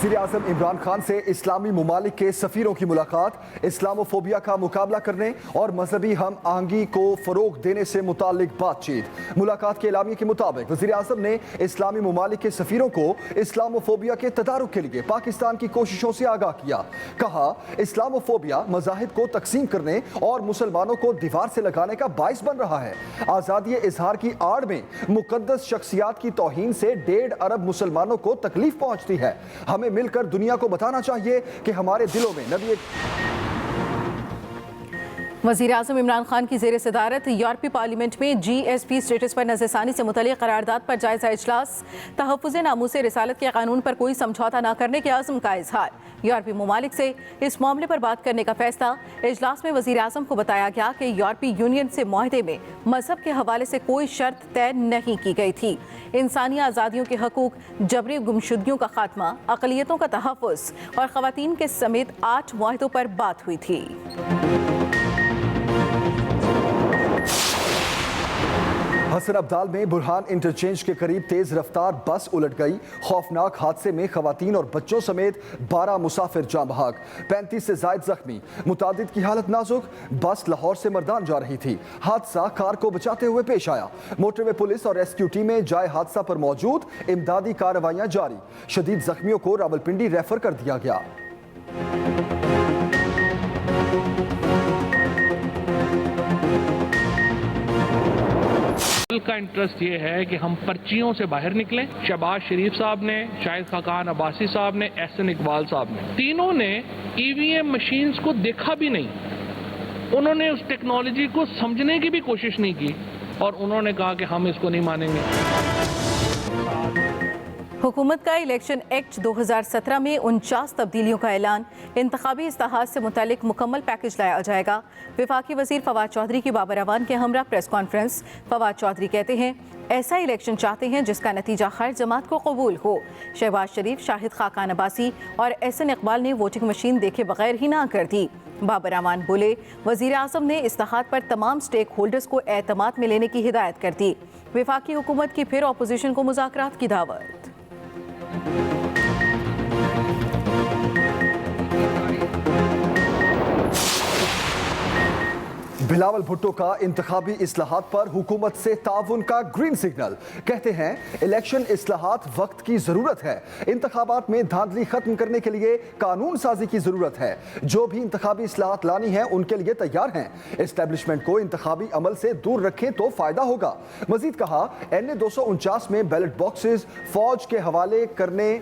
वज़ीर आज़म इमरान खान से इस्लामी ममालिक के सफ़ीरों की मुलाकात, इस्लामोफोबिया का मुकाबला करने और मजहबी हम आहंगी को फ़रोग देने से मुताल्लिक बातचीत। मुलाकात के एलामिया के मुताबिक वज़ीर आज़म ने इस्लामी ममालिक के सफ़ीरों को इस्लामोफोबिया के तदारुक के लिए पाकिस्तान की कोशिशों से आगाह किया। कहा, इस्लामोफोबिया मज़ाहिब को तकसीम करने और मुसलमानों को दीवार से लगाने का बाइस बन रहा है। आज़ादी इजहार की आड़ में मुकद्दस शख्सियात की तौहीन से 1.5 अरब मुसलमानों को तकलीफ पहुंचती है। हमें मिलकर दुनिया को बताना चाहिए कि हमारे दिलों में नबी। वज़ीर आज़म इमरान खान की ज़ेर सदारत यूरोपीय पार्लियामेंट में GSP स्टेटस पर नज़रसानी से मुतल्लिक़ करारदाद पर जायज़ा इजलास। तहफ़्फ़ुज़ नामूस रिसालत के कानून पर कोई समझौता न करने के अज़्म का इजहार। यूरोपीय ममालिक से इस मामले पर बात करने का फैसला। इजलास में वज़ीर आज़म को बताया गया कि यूरोपीय यूनियन से मुआहदे में मजहब के हवाले से कोई शर्त तय नहीं की गई थी। इंसानी आज़ादियों के हकूक़, जबरी गुमशुदगियों का खात्मा, अक़लियतों का तहफ़्फ़ुज़ और ख़वातीन के समेत 8 मुआहदों पर बात हुई थी। हसन अब्दाल में बुरहान इंटरचेंज के करीब तेज रफ्तार बस उलट गई। खौफनाक हादसे में खवातीन और बच्चों समेत 12 मुसाफिर जाँ बहक, 35 से जायद जख्मी, मुतादिद की हालत नाजुक। बस लाहौर से मर्दान जा रही थी। हादसा कार को बचाते हुए पेश आया। मोटरवे पुलिस और रेस्क्यू टीमें जाए हादसा पर मौजूद, इमदादी कार्रवाइयाँ जारी। शदीद जख्मियों को रावलपिंडी रेफर कर दिया गया। का इंटरेस्ट ये है कि हम पर्चियों से बाहर निकलें। शहबाज शरीफ साहब ने, शाहिद खाकान अब्बासी साहब ने, एहसन इकबाल साहब ने, तीनों ने EVM मशीन्स को देखा भी नहीं। उन्होंने उस टेक्नोलॉजी को समझने की भी कोशिश नहीं की और उन्होंने कहा कि हम इसको नहीं मानेंगे। हुकूमत का इलेक्शन एक्ट 2017 में 49 तब्दीलियों का ऐलान। इंतखाबी इस्लाहात से मुतालिक मुकम्मल पैकेज लाया जाएगा। वफाकी वज़ीर फवाद चौधरी की बाबर अवान के हमरा प्रेस कॉन्फ्रेंस। फवाद चौधरी कहते हैं, ऐसा इलेक्शन चाहते हैं जिसका नतीजा हर जमात को कबूल हो। शहबाज शरीफ, शाहिद खाकान अब्बासी और एहसन इकबाल ने वोटिंग मशीन देखे बगैर ही ना कर दी। बाबर अवान बोले, वज़ीर आज़म ने इस्लाहात पर तमाम स्टेक होल्डर्स को एतमाद में लेने की हिदायत कर दी। वफाकी हुकूमत की फिर अपोजिशन को मुज़ाकरात की दावत। बिलावल भुट्टो का इंतखाबी इस्लाहात पर हुकूमत से ताउन का ग्रीन सिग्नल। कहते हैं, इलेक्शन इस्लाहात वक्त की जरूरत है। इंतखाबात में धांधली खत्म करने के लिए कानून साजी की जरूरत है। जो भी इंतखाबी इस्लाहात लानी है उनके लिए तैयार हैं। एस्टेब्लिशमेंट को इंतखाबी अमल से दूर रखें तो फायदा होगा। मजीद कहा, NA 249 में बैलेट बॉक्सेस फौज के हवाले करने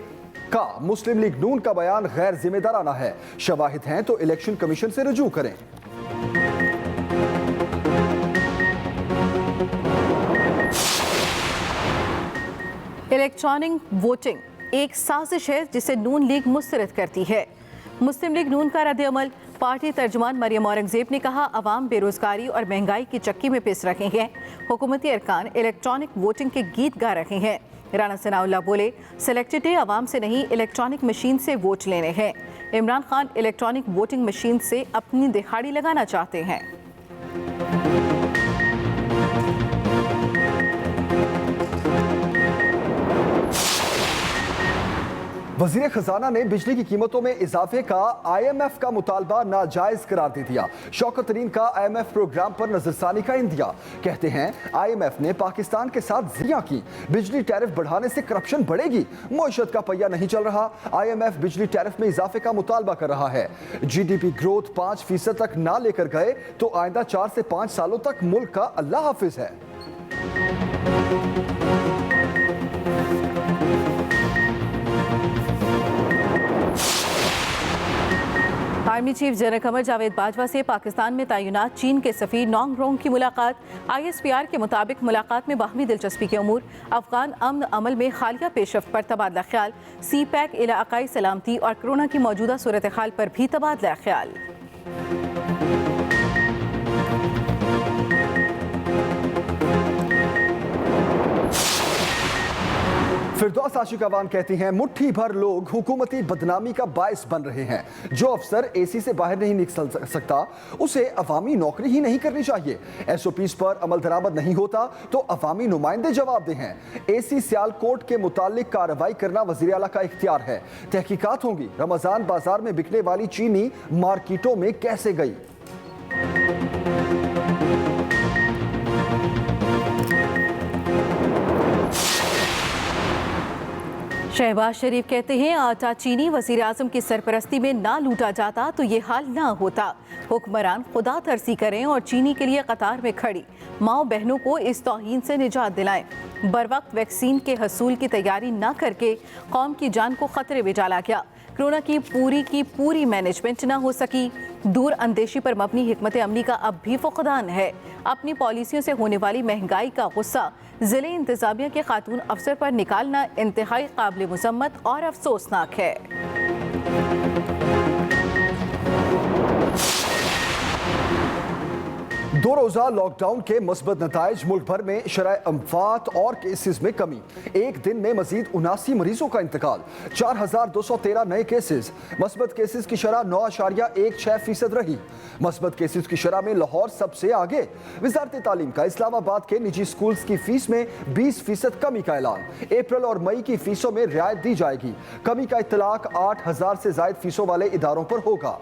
का मुस्लिम लीग नून का बयान गैर जिम्मेदाराना है। शवाहिद हैं तो इलेक्शन कमीशन से रजू करें। इलेक्ट्रॉनिक वोटिंग एक साजिश है जिसे नून लीग मुस्तरद करती है। मुस्लिम लीग नून का रद्द-ए-अमल। पार्टी तर्जुमान मरियम औरंगजेब ने कहा, अवाम बेरोजगारी और महंगाई की चक्की में पिस रहे हैं। हुकूमती अरकान इलेक्ट्रॉनिक वोटिंग के गीत गा रहे हैं। राना सनाउल्लाह बोले, सेलेक्टेड डे अवाम से नहीं इलेक्ट्रॉनिक मशीन से वोट लेने हैं। Imran Khan electronic voting machine से अपनी दिहाड़ी लगाना चाहते हैं। वज़ीर खजाना ने बिजली की कीमतों में इजाफे का IMF का मुतालबा नाजायज करार दे दिया। शौकत तरीन का IMF प्रोग्राम पर नजरसानी का इंदिया। कहते हैं, IMF ने पाकिस्तान के साथ ज़िया की। बिजली टैरिफ बढ़ाने से करप्शन बढ़ेगी, मईशत का पहिया नहीं चल रहा। IMF बिजली टैरिफ में इजाफे का मुतालबा कर रहा है। GDP ग्रोथ 5% तक ना लेकर गए तो आइंदा 4 से 5 सालों तक मुल्क का अल्लाह हाफिज है। Army chief general Qamar Javed Bajwa से पाकिस्तान में तैनात चीन के सफीर नोंग रोंग की मुलाकात। ISPR के मुताबिक मुलाकात में बाहमी दिलचस्पी के अमूर, अफगान अमन अमल में हालिया पेशरफ्त पर तबादला ख्याल, CPEC इलाकाई सलामती और कोरोना की मौजूदा सूरत हाल पर भी तबादला ख्याल। फिरदौस आशिकावान कहती हैं मुट्ठी भर लोग हुकूमती बदनामी का बायस बन रहे हैं। जो अफसर एसी से बाहर नहीं निकल सकता उसे अवामी नौकरी ही नहीं करनी चाहिए। एसओपीज पर अमल दरामद नहीं होता तो अवामी नुमाइंदे जवाबदेह हैं। एसी सियालकोट के मुतालिक कार्रवाई करना वज़ीर आला का इख्तियार है। तहकीकात होंगी रमजान बाजार में बिकने वाली चीनी मार्केटों में कैसे गई। शहबाज शरीफ कहते हैं आटा चीनी वज़ीर आज़म की सरपरस्ती में ना लूटा जाता तो ये हाल ना होता। हुक्मरान खुदा तरसी करें और चीनी के लिए कतार में खड़ी माओ बहनों को इस तौहीन से निजात दिलाएं। बरवक्त वैक्सीन के हसूल की तैयारी ना करके कौम की जान को खतरे में डाला गया। कोरोना की पूरी मैनेजमेंट ना हो सकी। दूर अंदेशी पर मबनी हिकमत अमली का अब भी फुकदान है। अपनी पॉलिसियों से होने वाली महंगाई का गुस्सा ज़िले इंतज़ामिया के खातून अफसर पर निकालना इंतहाई काबिल मुज़म्मत और अफसोसनाक है। दो रोज़ा लॉकडाउन के मुस्बत नताइज। मुल्क भर में शरह अमवात और केसेस में कमी। एक दिन में मजीद 79 मरीजों का इंतकाल। 4213 नए केसेस। मुस्बत केसेस की शरह 9.16% रही। मुस्बत केसेस की शरह में लाहौर सबसे आगे। वजारत तालीम का इस्लामाबाद के निजी स्कूल्स की फीस में 20% कमी का ऐलान। अप्रैल और मई की फीसों में रियायत दी जाएगी। कमी का इत्तलाक 8000 से ज्यादा फीसों वाले इदारों पर होगा।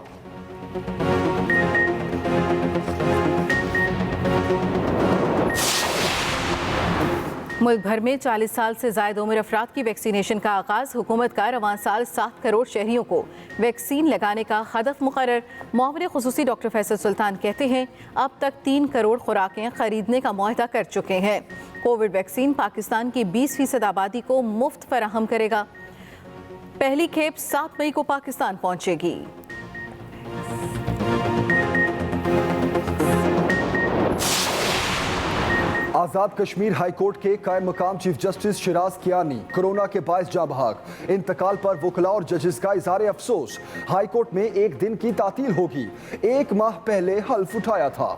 मुल्क भर में 40 साल से ज़ायद उम्र अफराद की वैक्सीनेशन का आगाज़। हुकूमत का रवां साल 7 करोड़ शहरियों को वैक्सीन लगाने का हदफ मुकर्रर। मुआविन खुसूसी डॉक्टर फैसल सुल्तान कहते हैं अब तक 3 करोड़ खुराकें खरीदने का मुआहदा कर चुके हैं। कोविड वैक्सीन पाकिस्तान की 20% आबादी को मुफ्त फराहम करेगा। पहली खेप 7 मई को पाकिस्तान पहुंचेगी। आज़ाद कश्मीर हाई कोर्ट के कायम मकाम chief justice Shiraz Kiani corona के बायस जाँ बहक। इंतकाल पर वकला और जजेस का इज़हार अफसोस। हाई कोर्ट में एक दिन की तातील होगी। 1 माह पहले हल्फ उठाया था।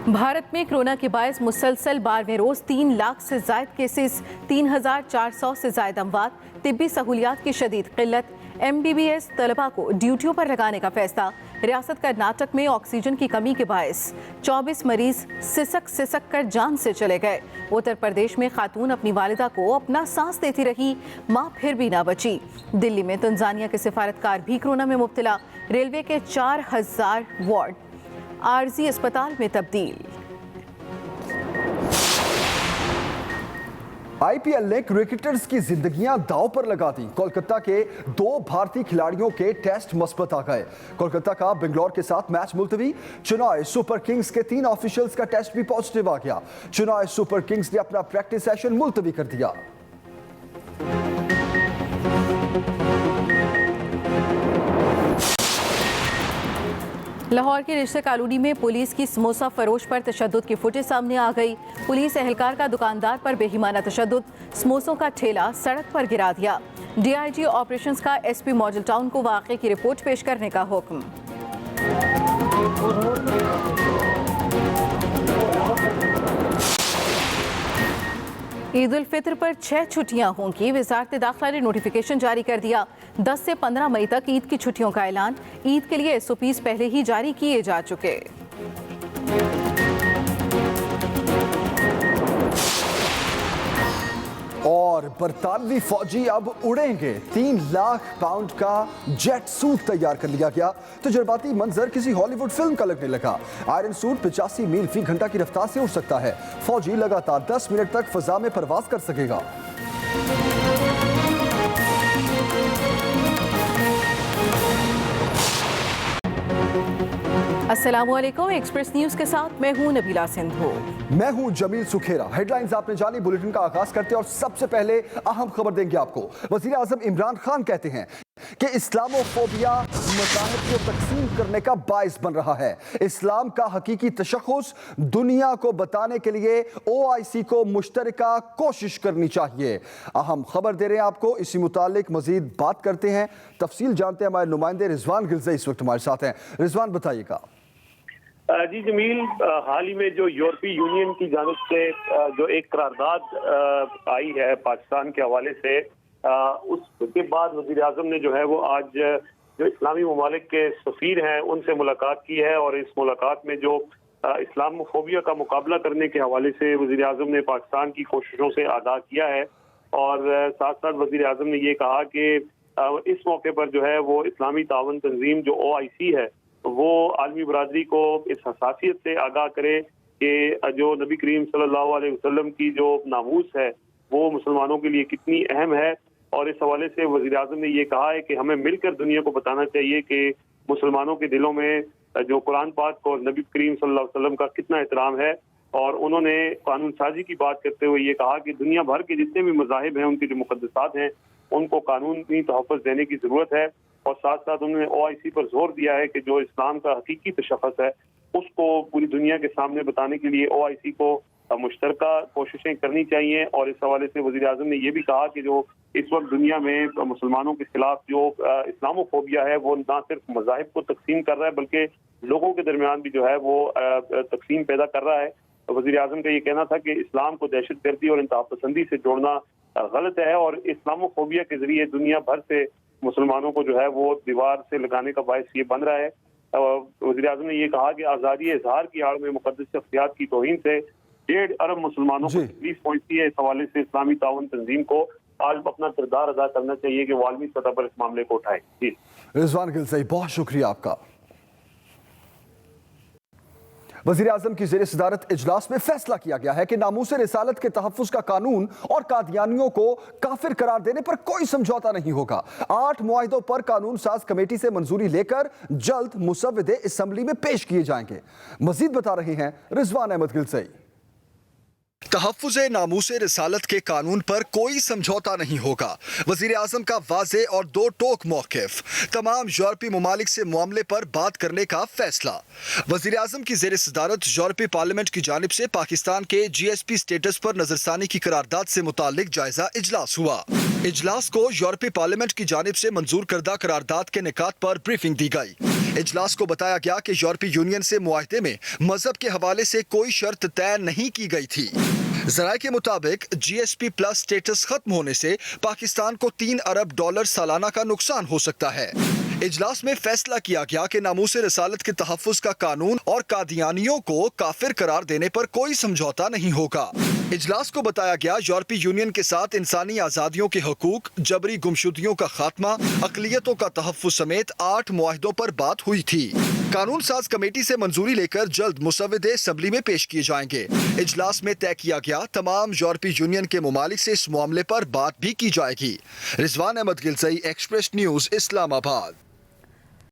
भारत में कोरोना के बायस मुसलसल 12वें रोज 3 लाख से ज्यादा केसेस, 3400 से ज्यादा अमवात। तिब्बी सहूलियात की शदीद किल्लत। MBBS तलबा को ड्यूटियों पर लगाने का फैसला। रियासत कर्नाटक में ऑक्सीजन की कमी के बायस 24 मरीज सिसक कर जान से चले गए। उत्तर प्रदेश में खातून अपनी वालिदा को अपना सांस देती रही, मां फिर भी ना बची। दिल्ली में तंजानिया के सिफारतकार भी कोरोना में मुब्तला। रेलवे के 4000 वार्ड आरजी अस्पताल में तब्दील। IPL ने क्रिकेटर्स की जिंदगियां दांव पर लगा दी। कोलकाता के 2 भारतीय खिलाड़ियों के टेस्ट मस्बत आ गए। कोलकाता का बेंगलोर के साथ मैच मुलतवी। चेन्नई सुपर किंग्स के 3 ऑफिशियल्स का टेस्ट भी पॉजिटिव आ गया। चेन्नई सुपर किंग्स ने अपना प्रैक्टिस सेशन मुलतवी कर दिया। लाहौर के रिश्ते कॉलोनी में पुलिस की समोसा फरोश पर तशद्दुद की फुटेज सामने आ गई। पुलिस एहलकार का दुकानदार पर बेईमाना तशद्दुद, समोसों का ठेला सड़क पर गिरा दिया। DIG ऑपरेशंस का SP मॉडल टाउन को वाक़े की रिपोर्ट पेश करने का हुक्म। ईद उल फितर पर 6 छुट्टियां होंगी। वजारत दाखिला ने नोटिफिकेशन जारी कर दिया। 10 से 15 मई तक ईद की छुट्टियों का ऐलान। ईद के लिए SOPs पहले ही जारी किए जा चुके। और बरतानवी फौजी अब उड़ेंगे। 3 लाख पाउंड का जेट सूट तैयार कर लिया गया। तजुर्बाती मंजर किसी हॉलीवुड फिल्म का लगने लगा। आयरन सूट 85 मील फी घंटा की रफ्तार से उड़ सकता है। फौजी लगातार 10 मिनट तक फजा में परवाज कर सकेगा। अस्सलामुअलैकुम, एक्सप्रेस न्यूज के साथ मैं हूं नबीला सिंधु। मैं हूं जमील सुखेरा। हेडलाइंस आपने जानी। बुलेटिन का आगाज करते हैं और सबसे पहले अहम खबर देंगे आपको। वजीर आजम इमरान खान कहते हैं कि इस्लामोफोबिया मज़ाहिब को तकसीम करने का बाइस बन रहा है। इस्लाम का हकीकी तशख़्ख़ुस दुनिया को बताने के लिए OIC को मुश्तरका कोशिश करनी चाहिए। अहम खबर दे रहे हैं आपको। इसी मुतालिक मजीद बात करते हैं, तफसील जानते हैं। हमारे नुमाइंदे रिजवान गिलज़ई इस वक्त हमारे साथ हैं। रिजवान, बताइएगा। جی جمیل، حال ہی میں جو یورپی یونین کی جانب سے جو ایک قرارداد آئی ہے پاکستان کے حوالے سے، اس کے بعد وزیر اعظم نے جو ہے وہ آج جو اسلامی ممالک کے سفیر ہیں ان سے ملاقات کی ہے، اور اس ملاقات میں جو اسلام فوبیا کا مقابلہ کرنے کے حوالے سے وزیر اعظم نے پاکستان کی کوششوں سے آگاہ کیا ہے، اور ساتھ ساتھ وزیر اعظم نے یہ کہا کہ اس موقع پر جو ہے وہ اسلامی تعاون تنظیم جو OIC ہے وہ عالمی برادری کو اس حساسیت سے آگاہ کرے کہ جو نبی کریم صلی اللہ علیہ وسلم کی جو ناموس ہے وہ مسلمانوں کے لیے کتنی اہم ہے، اور اس حوالے سے وزیر اعظم نے یہ کہا ہے کہ ہمیں مل کر دنیا کو بتانا چاہیے کہ مسلمانوں کے دلوں میں جو قرآن پاک اور نبی کریم صلی اللہ علیہ وسلم کا کتنا احترام ہے، اور انہوں نے قانون سازی کی بات کرتے ہوئے یہ کہا کہ دنیا بھر کے جتنے بھی مذاہب ہیں ان کے جو مقدسات ہیں ان کو قانونی تحفظ دینے کی ضرورت ہے، اور ساتھ ساتھ انہوں نے OIC پر زور دیا ہے کہ جو اسلام کا حقیقی تشخص ہے اس کو پوری دنیا کے سامنے بتانے کے لیے OIC کو مشترکہ کوششیں کرنی چاہیے، اور اس حوالے سے وزیر اعظم نے یہ بھی کہا کہ جو اس وقت دنیا میں مسلمانوں کے خلاف جو اسلامو فوبیا ہے وہ نہ صرف مذاہب کو تقسیم کر رہا ہے بلکہ لوگوں کے درمیان بھی جو ہے وہ تقسیم پیدا کر رہا ہے۔ وزیر اعظم کا یہ کہنا تھا کہ اسلام کو دہشت گردی اور انتہا پسندی سے جوڑنا غلط ہے، اور اسلامو فوبیا کے ذریعے دنیا بھر سے مسلمانوں کو جو ہے وہ دیوار سے لگانے کا باعث یہ بن رہا ہے۔ وزیر اعظم نے یہ کہا کہ آزادی اظہار کی آڑ میں مقدس شخصیات کی توہین سے 1.5 ارب مسلمانوں کو تکلیف پہنچتی ہے۔ اس حوالے سے اسلامی تعاون تنظیم کو آج اپنا کردار ادا کرنا چاہیے کہ وہ عالمی سطح پر اس معاملے کو اٹھائے۔ جی رضوان گلزئی، بہت شکریہ آپ کا۔ وزیر اعظم کی زیر صدارت اجلاس میں فیصلہ کیا گیا ہے کہ ناموس رسالت کے تحفظ کا قانون اور قادیانیوں کو کافر قرار دینے پر کوئی سمجھوتا نہیں ہوگا۔ 8 معاہدوں پر قانون ساز کمیٹی سے منظوری لے کر جلد مسودے اسمبلی میں پیش کیے جائیں گے۔ مزید بتا رہے ہیں رضوان احمد گلزئی۔ تحفظ ناموس رسالت کے قانون پر کوئی سمجھوتا نہیں ہوگا، وزیر اعظم کا واضح اور دو ٹوک موقف۔ تمام یورپی ممالک سے معاملے پر بات کرنے کا فیصلہ۔ وزیر اعظم کی زیر صدارت یورپی پارلیمنٹ کی جانب سے پاکستان کے GSP سٹیٹس پر نظر ثانی کی قرارداد سے متعلق جائزہ اجلاس ہوا۔ اجلاس کو یورپی پارلیمنٹ کی جانب سے منظور کردہ قرارداد کے نکات پر بریفنگ دی گئی۔ اجلاس کو بتایا گیا کہ یورپی یونین سے معاہدے میں مذہب کے حوالے سے کوئی شرط طے نہیں کی گئی تھی۔ ذرائع کے مطابق GSP پلس سٹیٹس ختم ہونے سے پاکستان کو $3 ارب سالانہ کا نقصان ہو سکتا ہے۔ اجلاس میں فیصلہ کیا گیا کہ ناموس رسالت کے تحفظ کا قانون اور قادیانیوں کو کافر قرار دینے پر کوئی سمجھوتا نہیں ہوگا۔ اجلاس کو بتایا گیا یورپی یونین کے ساتھ انسانی آزادیوں کے حقوق، جبری گمشدگیوں کا خاتمہ، اقلیتوں کا تحفظ سمیت 8 معاہدوں پر بات ہوئی تھی۔ قانون ساز کمیٹی سے منظوری لے کر جلد مسودے اسمبلی میں پیش کیے جائیں گے۔ اجلاس میں طے کیا گیا تمام یورپی یونین کے ممالک سے اس معاملے پر بات بھی کی جائے گی۔ رضوان احمد گلزئی، ایکسپریس نیوز، اسلام آباد۔